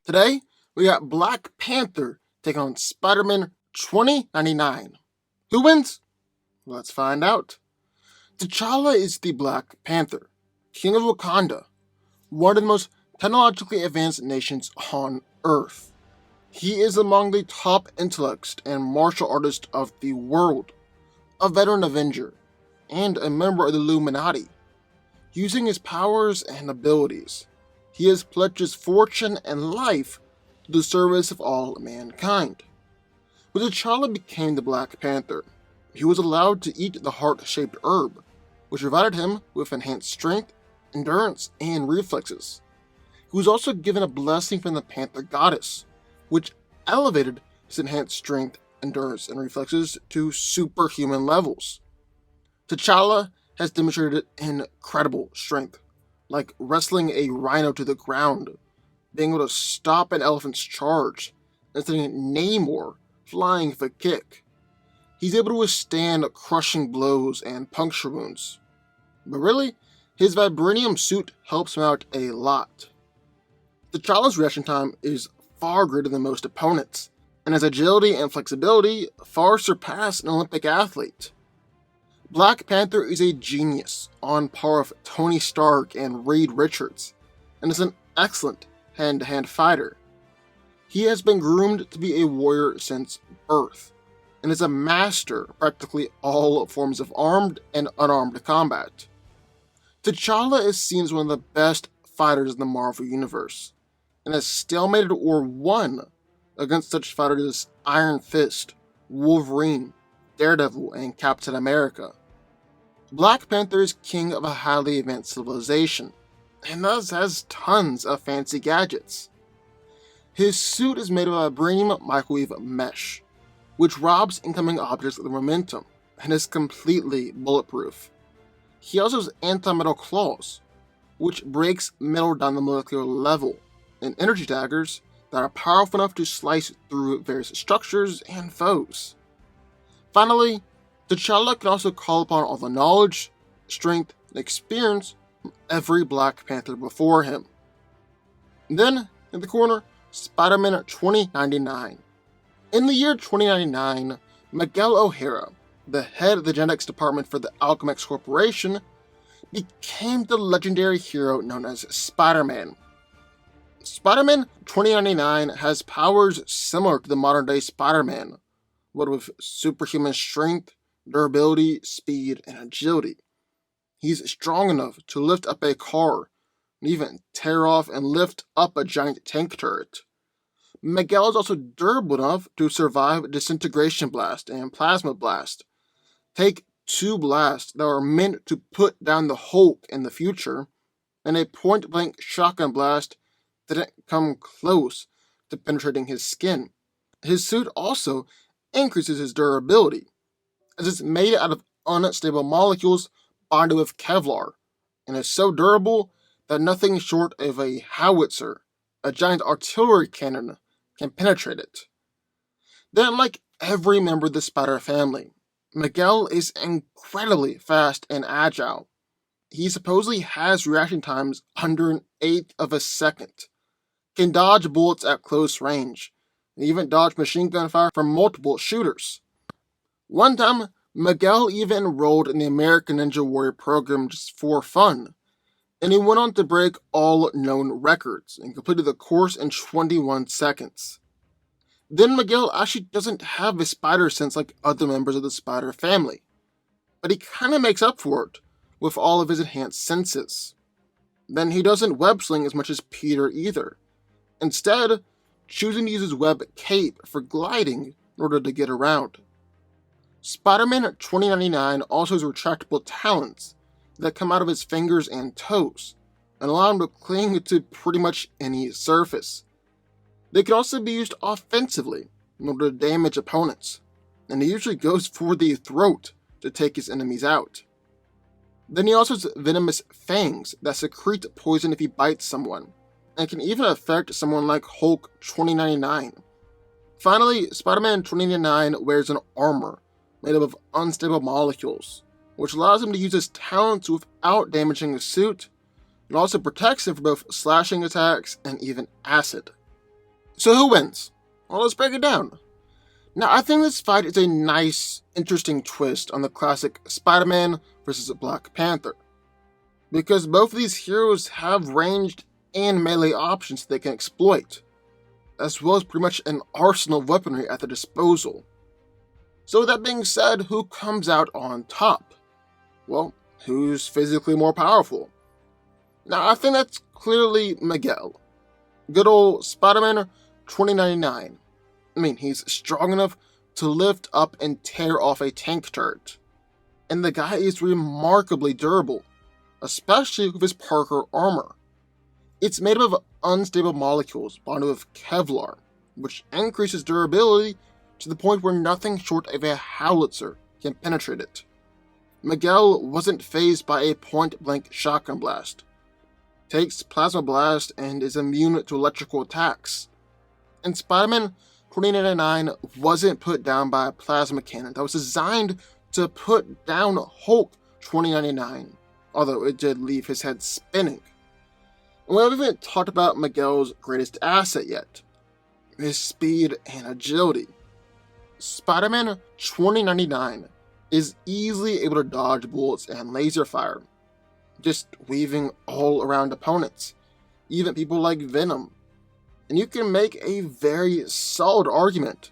Today, we got Black Panther taking on Spider-Man 2099. Who wins? Let's find out. T'Challa is the Black Panther, King of Wakanda, one of the most technologically advanced nations on Earth. He is among the top intellects and martial artists of the world, a veteran Avenger, and a member of the Illuminati. Using his powers and abilities, he has pledged his fortune and life to the service of all mankind. When T'Challa became the Black Panther, he was allowed to eat the heart-shaped herb, which provided him with enhanced strength, endurance, and reflexes. He was also given a blessing from the Panther goddess, which elevated his enhanced strength, endurance, and reflexes to superhuman levels. T'Challa has demonstrated incredible strength, like wrestling a rhino to the ground, being able to stop an elephant's charge, and sending Namor flying with a kick. He's able to withstand crushing blows and puncture wounds. But really, his vibranium suit helps him out a lot. T'Challa's reaction time is far greater than most opponents, and his agility and flexibility far surpass an Olympic athlete. Black Panther is a genius, on par with Tony Stark and Reed Richards, and is an excellent hand-to-hand fighter. He has been groomed to be a warrior since birth, and is a master of practically all forms of armed and unarmed combat. T'Challa is seen as one of the best fighters in the Marvel Universe, and has stalemated or won against such fighters as Iron Fist, Wolverine, Daredevil, and Captain America. Black Panther is king of a highly advanced civilization, and thus has tons of fancy gadgets. His suit is made of vibranium microwave mesh, which robs incoming objects of their momentum, and is completely bulletproof. He also has anti-metal claws, which breaks metal down the molecular level, and energy daggers that are powerful enough to slice through various structures and foes. Finally, T'Challa can also call upon all the knowledge, strength, and experience from every Black Panther before him. And then, in the corner, Spider-Man 2099. In the year 2099, Miguel O'Hara, the head of the genetics department for the Alchemax Corporation, became the legendary hero known as Spider-Man. Spider-Man 2099 has powers similar to the modern-day Spider-Man, but with superhuman strength, durability, speed, and agility. He's strong enough to lift up a car, and even tear off and lift up a giant tank turret. Miguel is also durable enough to survive Disintegration Blast and Plasma Blast. Take two blasts that are meant to put down the Hulk in the future, and a point-blank shotgun blast didn't come close to penetrating his skin. His suit also increases his durability, as it's made out of unstable molecules bonded with Kevlar, and is so durable that nothing short of a howitzer, a giant artillery cannon, can penetrate it. Then, like every member of the Spider family, Miguel is incredibly fast and agile. He supposedly has reaction times under an eighth of a second, can dodge bullets at close range, and even dodge machine gun fire from multiple shooters. One time, Miguel even enrolled in the American Ninja Warrior program just for fun, and he went on to break all known records and completed the course in 21 seconds. Then Miguel actually doesn't have a spider sense like other members of the Spider family, but he kinda makes up for it with all of his enhanced senses. Then he doesn't web sling as much as Peter either, instead choosing to use his web cape for gliding in order to get around. Spider-Man 2099 also has retractable talons that come out of his fingers and toes, and allow him to cling to pretty much any surface. They can also be used offensively in order to damage opponents, and he usually goes for the throat to take his enemies out. Then he also has venomous fangs that secrete poison if he bites someone, and can even affect someone like Hulk 2099. Finally, Spider-Man 2099 wears an armor made up of unstable molecules, which allows him to use his talents without damaging his suit, and also protects him from both slashing attacks and even acid. So who wins? Well, let's break it down. Now, I think this fight is a nice, interesting twist on the classic Spider-Man versus Black Panther, because both of these heroes have ranged and melee options they can exploit, as well as pretty much an arsenal of weaponry at their disposal. So with that being said, who comes out on top? Well, who's physically more powerful? Now, I think that's clearly Miguel. Good old Spider-Man 2099. I mean, he's strong enough to lift up and tear off a tank turret. And the guy is remarkably durable, especially with his Parker armor. It's made up of unstable molecules bonded with Kevlar, which increases durability to the point where nothing short of a howitzer can penetrate it. Miguel wasn't fazed by a point-blank shotgun blast, takes plasma blast, and is immune to electrical attacks. And Spider-Man 2099 wasn't put down by a plasma cannon that was designed to put down Hulk 2099, although it did leave his head spinning. And we haven't even talked about Miguel's greatest asset yet, his speed and agility. Spider-Man 2099 is easily able to dodge bullets and laser fire, just weaving all around opponents, even people like Venom. And you can make a very solid argument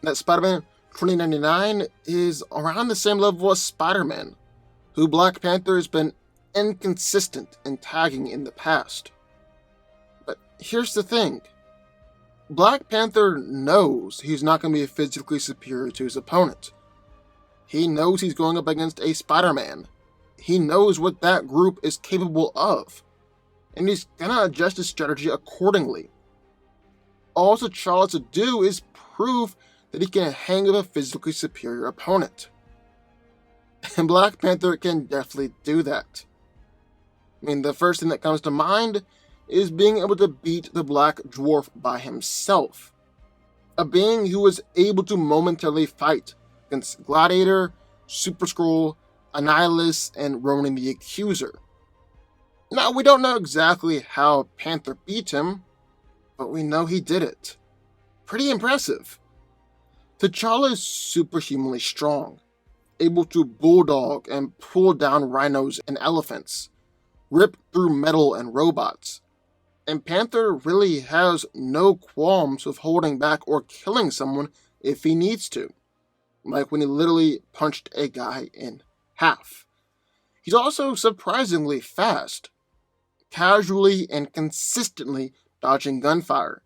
that Spider-Man 2099 is around the same level as Spider-Man, who Black Panther has been inconsistent in tagging in the past. But here's the thing. Black Panther knows he's not going to be physically superior to his opponent. He knows he's going up against a Spider-Man. He knows what that group is capable of, and he's going to adjust his strategy accordingly. All T'Challa has to do is prove that he can hang with a physically superior opponent. And Black Panther can definitely do that. I mean, the first thing that comes to mind is being able to beat the Black Dwarf by himself. A being who was able to momentarily fight against Gladiator, Super Skrull, Annihilus, and Ronan the Accuser. Now, we don't know exactly how Panther beat him, but we know he did it. Pretty impressive. T'Challa is superhumanly strong, able to bulldog and pull down rhinos and elephants, rip through metal and robots. And Panther really has no qualms with holding back or killing someone if he needs to, like when he literally punched a guy in half. He's also surprisingly fast, casually and consistently dodging gunfire,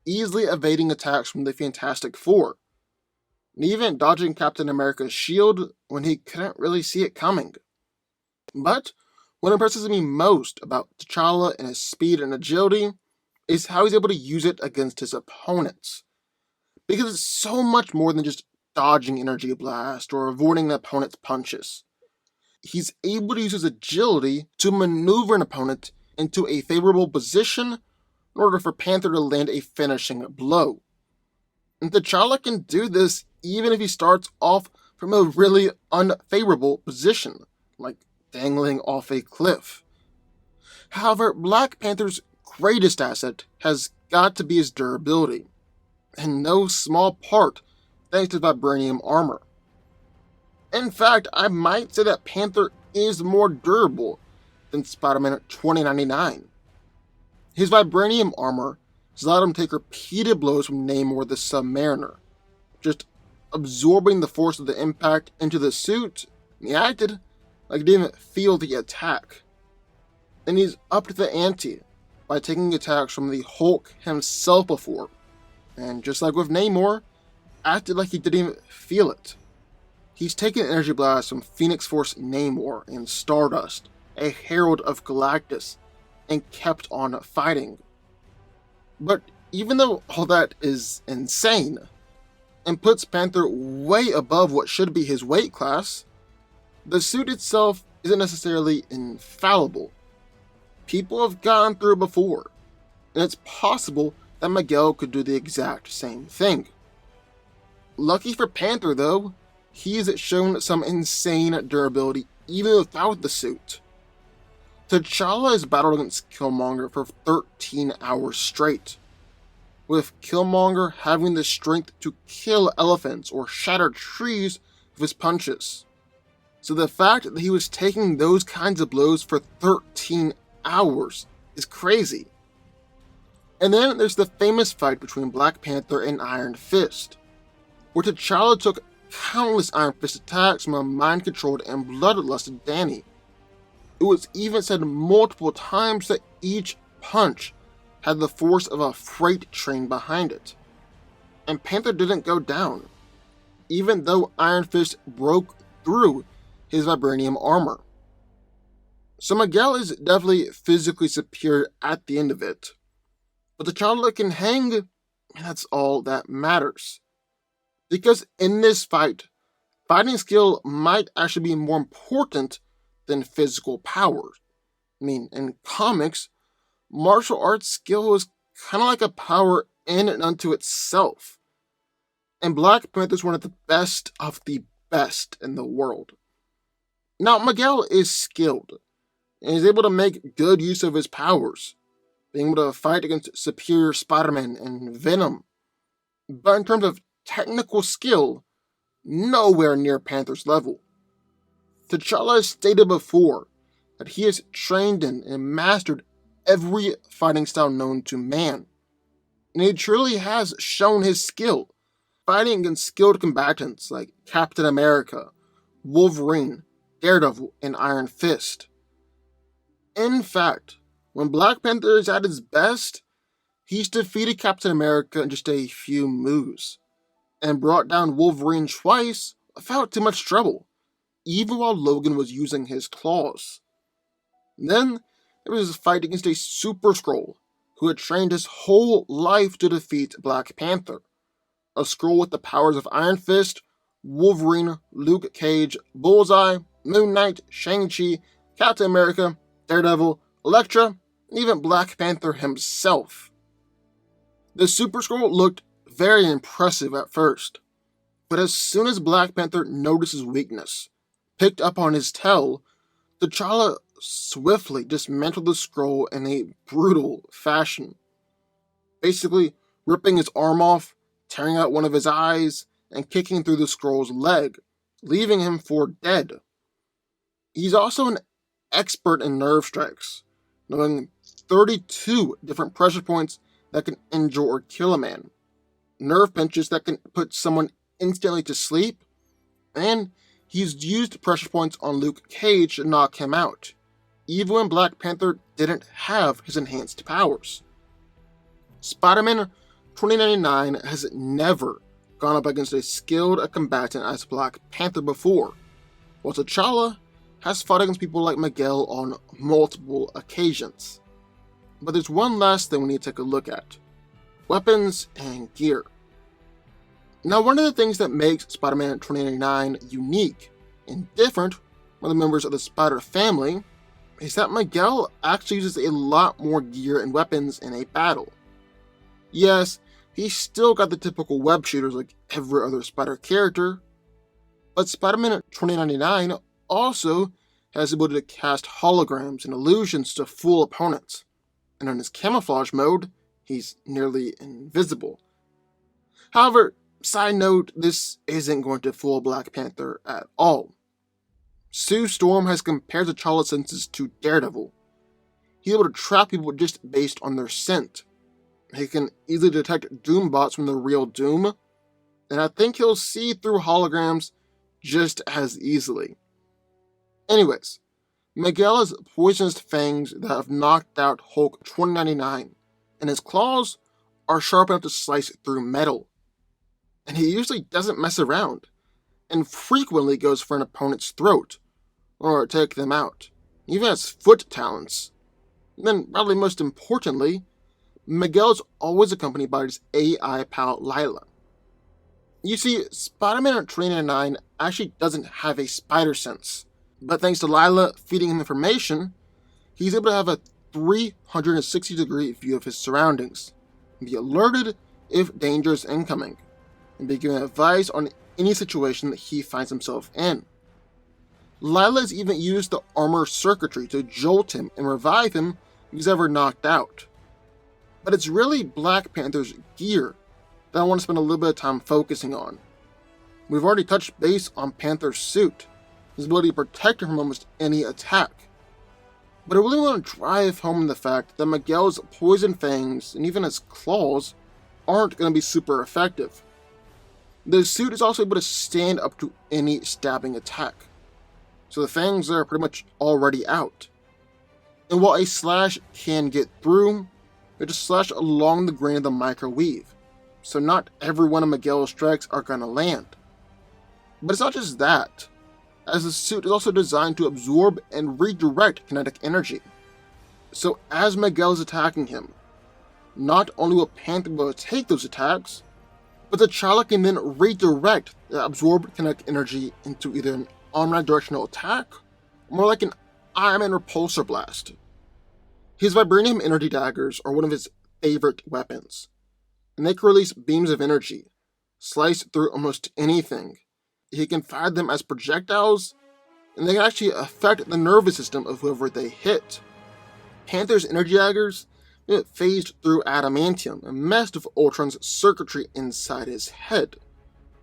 easily evading attacks from the Fantastic Four, and even dodging Captain America's shield when he couldn't really see it coming. But what impresses me most about T'Challa and his speed and agility is how he's able to use it against his opponents. Because it's so much more than just dodging energy blast or avoiding the opponent's punches. He's able to use his agility to maneuver an opponent into a favorable position in order for Panther to land a finishing blow. And T'Challa can do this even if he starts off from a really unfavorable position, like dangling off a cliff. However, Black Panther's greatest asset has got to be his durability, in no small part thanks to vibranium armor. In fact, I might say that Panther is more durable than Spider-Man 2099. His vibranium armor has allowed him to take repeated blows from Namor the Submariner, just absorbing the force of the impact into the suit, and he acted like he didn't feel the attack. And he's upped the ante by taking attacks from the Hulk himself before, and just like with Namor, acted like he didn't even feel it. He's taken energy blasts from Phoenix Force Namor and Stardust, a herald of Galactus, and kept on fighting. But even though all that is insane, and puts Panther way above what should be his weight class, the suit itself isn't necessarily infallible. People have gone through before, and it's possible that Miguel could do the exact same thing. Lucky for Panther though, he has shown some insane durability even without the suit. T'Challa has battled against Killmonger for 13 hours straight. with Killmonger having the strength to kill elephants or shatter trees with his punches. So the fact that he was taking those kinds of blows for 13 hours is crazy. And then there's the famous fight between Black Panther and Iron Fist, where T'Challa took countless Iron Fist attacks from a mind-controlled and bloodlusted Danny. It was even said multiple times that each punch had the force of a freight train behind it. And Panther didn't go down, even though Iron Fist broke through his vibranium armor. So Miguel is definitely physically superior at the end of it, but T'Challa can hang, and that's all that matters. Because in this fight, fighting skill might actually be more important than physical power. I mean, in comics, martial arts skill is kind of like a power in and unto itself. And Black Panther is one of the best in the world. Now, Miguel is skilled, and is able to make good use of his powers, being able to fight against superior Spider-Man and Venom. But in terms of technical skill, nowhere near Panther's level. T'Challa has stated before that he has trained in and mastered every fighting style known to man, and he truly has shown his skill, fighting against skilled combatants like Captain America, Wolverine, Daredevil, and Iron Fist. In fact, when Black Panther is at his best, he's defeated Captain America in just a few moves, and brought down Wolverine twice without too much trouble, even while Logan was using his claws. Then there was his fight against a Super Skrull who had trained his whole life to defeat Black Panther, a Skrull with the powers of Iron Fist, Wolverine, Luke Cage, Bullseye, Moon Knight, Shang-Chi, Captain America, Daredevil, Elektra, and even Black Panther himself. The Super Skrull looked very impressive at first, but as soon as Black Panther noticed his weakness, picked up on his tail, T'Challa swiftly dismantled the Skrull in a brutal fashion, basically ripping his arm off, tearing out one of his eyes, and kicking through the Skrull's leg, leaving him for dead. He's also an expert in nerve strikes, knowing 32 different pressure points that can injure or kill a man, nerve pinches that can put someone instantly to sleep, and he's used pressure points on Luke Cage to knock him out, even when Black Panther didn't have his enhanced powers. Spider-Man 2099 has never gone up against a skilled combatant as Black Panther before, while T'Challa has fought against people like Miguel on multiple occasions. But there's one last thing we need to take a look at: weapons and gear. Now, one of the things that makes Spider-Man 2099 unique and different from the members of the Spider family is that Miguel actually uses a lot more gear and weapons in a battle. Yes, he's still got the typical web shooters like every other Spider character, but Spider-Man 2099 also has the ability to cast holograms and illusions to fool opponents, and in his camouflage mode, he's nearly invisible. However, side note, this isn't going to fool Black Panther at all. Sue Storm has compared T'Challa's senses to Daredevil. He's able to trap people just based on their scent. He can easily detect Doom bots from the real Doom, and I think he'll see through holograms just as easily. Anyways, Miguel has poisonous fangs that have knocked out Hulk 2099, and his claws are sharp enough to slice through metal. And he usually doesn't mess around, and frequently goes for an opponent's throat, or take them out. He even has foot talons. And then, probably most importantly, Miguel is always accompanied by his AI pal Lila. You see, Spider-Man 2099 actually doesn't have a spider sense, but thanks to Lila feeding him information, he's able to have a 360-degree view of his surroundings, and be alerted if danger is incoming, and be given advice on any situation that he finds himself in. Lila has even used the armor circuitry to jolt him and revive him if he's ever knocked out. But it's really Black Panther's gear that I want to spend a little bit of time focusing on. We've already touched base on Panther's suit, his ability to protect him from almost any attack. But I really want to drive home the fact that Miguel's poison fangs and even his claws aren't going to be super effective. The suit is also able to stand up to any stabbing attack, so the fangs are pretty much already out. And while a slash can get through, they just slash along the grain of the microweave, so not every one of Miguel's strikes are going to land. But it's not just that, as the suit is also designed to absorb and redirect kinetic energy. So as Miguel is attacking him, not only will Panther be able to take those attacks, but T'Challa can then redirect the absorbed kinetic energy into either an omnidirectional attack, or more like an Iron Man repulsor blast. His vibranium energy daggers are one of his favorite weapons, and they can release beams of energy, slice through almost anything. He can fire them as projectiles, and they can actually affect the nervous system of whoever they hit. Panther's energy daggers phased through adamantium and messed with Ultron's circuitry inside his head,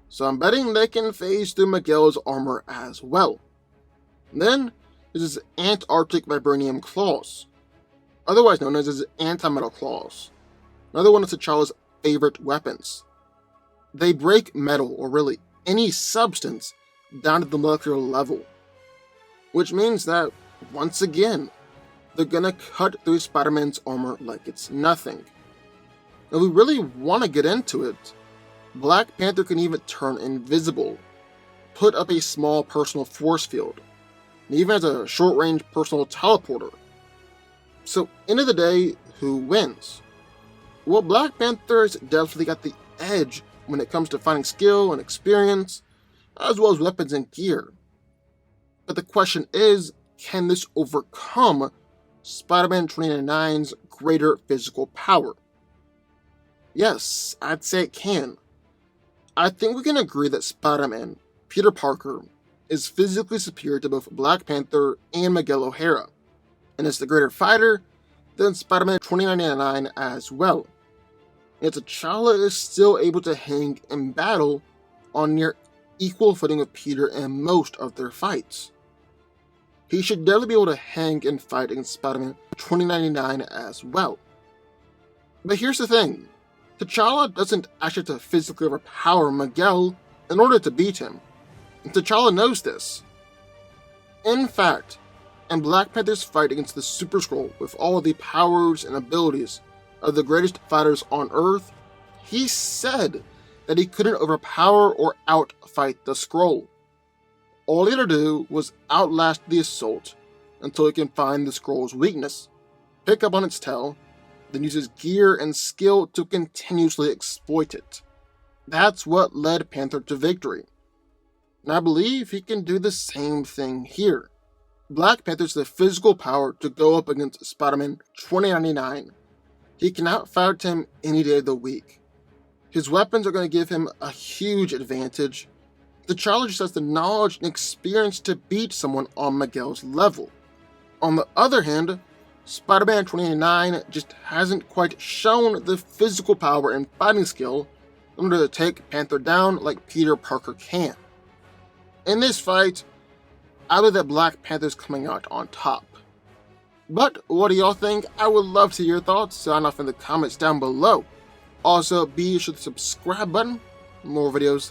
so I'm betting they can phase through Miguel's armor as well. And then there's his Antarctic vibranium claws, otherwise known as his anti-metal claws, another one of T'Challa's favorite weapons. They break metal, or really any substance, down to the molecular level, which means that, once again, they're gonna cut through Spider-Man's armor like it's nothing. If we really want to get into it, Black Panther can even turn invisible, put up a small personal force field, and even has a short-range personal teleporter. So, end of the day, who wins? Well, Black Panther has definitely got the edge when it comes to finding skill and experience, as well as weapons and gear. But the question is, can this overcome Spider-Man 2099's greater physical power? Yes, I'd say it can. I think we can agree that Spider-Man, Peter Parker, is physically superior to both Black Panther and Miguel O'Hara, and is the greater fighter than Spider-Man 2099 as well. Yet T'Challa is still able to hang in battle on near equal footing with Peter in most of their fights. He should definitely be able to hang and fight against Spider-Man 2099 as well. But here's the thing, T'Challa doesn't actually have to physically overpower Miguel in order to beat him, and T'Challa knows this. In fact, in Black Panther's fight against the Super Skrull with all of the powers and abilities of the greatest fighters on Earth, he said that he couldn't overpower or outfight the Skrull. All he had to do was outlast the assault until he can find the Skrull's weakness, pick up on its tail, then use his gear and skill to continuously exploit it. That's what led Panther to victory. And I believe he can do the same thing here. Black Panther's the physical power to go up against Spider-Man 2099. He can outfight him any day of the week. His weapons are going to give him a huge advantage. T'Challa just has the knowledge and experience to beat someone on Miguel's level. On the other hand, Spider-Man 2099 just hasn't quite shown the physical power and fighting skill in order to take Panther down like Peter Parker can. In this fight, I believe that Black Panther's coming out on top. But what do y'all think? I would love to hear your thoughts, sound off in the comments down below. Also, be sure to subscribe button, more videos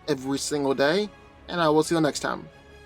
every single day, and I will see you next time.